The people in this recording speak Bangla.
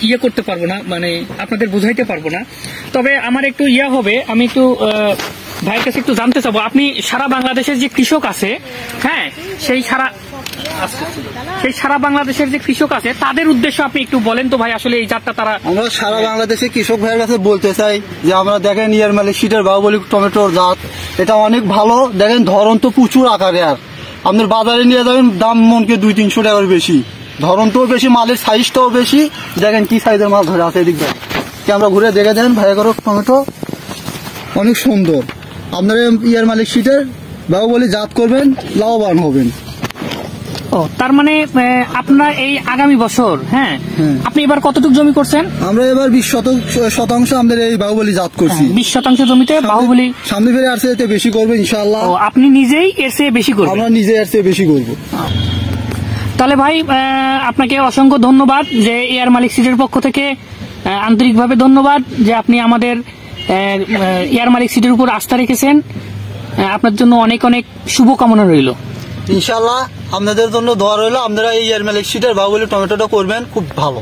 ইয়ে করতে পারবো না, মানে আপনাদের বুঝাইতে পারবো না। তবে আমার একটু হবে, আমি একটু ভাইয়ের কাছে একটু জানতে চাবো, আপনি সারা বাংলাদেশের যে কৃষক আছে, হ্যাঁ, সেই সারা বাংলাদেশের যে কৃষক আছে তাদের উদ্দেশ্য আপনি একটু বলেন তো ভাই, আসলে এই জাতটা তারা। আমরা সারা বাংলাদেশের কৃষক ভাইয়ের কাছে বলতে চাই যে আমরা দেখেন ইয়ার মালিক সিটের বাহুবলী টমেটোর জাত, এটা অনেক ভালো। দেখেন ধরন তো প্রচুর আকারে, আর আপনার বাজারে নিয়ে যাবেন দাম মনকে 200-300 টাকার বেশি, ধরনটাও বেশি, মালের সাইজটাও বেশি। দেখেন কি সাইজের মাল ধরে আছে, এদিক দেন কি আমরা ঘুরে দেখে দেন ভাইয়া করো, টমেটো অনেক সুন্দর। আপনারা ইয়ার মালিক সিটের বাহুবলী জাত করবেন, লাভবান হবেন। ও, তার মানে আপনার এই আগামী বছর, হ্যাঁ, আপনি এবার কতটুকু জমি করছেন? আমরা এবার 20 শতাংশ আমাদের এই বাহুবলী জাত করছি। 20 শতাংশ জমিতে বাহুবলী। সামনে ফেরে আর চেয়ে বেশি করবো ইনশাআল্লাহ। আপনি নিজেই এর চেয়ে বেশি করবেন? আমরা নিজে এর চেয়ে বেশি করবো। তাহলে ভাই আপনাকে অসংখ্য ধন্যবাদ, যে এয়ার মালিক সিটের পক্ষ থেকে আন্তরিকভাবে ধন্যবাদ যে আপনি আমাদের এয়ার মালিক সিটের উপর আস্থা রেখেছেন। আপনার জন্য অনেক অনেক শুভকামনা রইল। ইনশাআল্লাহ আপনাদের জন্য দোয়া রইল, আপনারা এই এয়ার মালিক সিটের বাহুবলী টমেটোটা করবেন, খুব ভালো।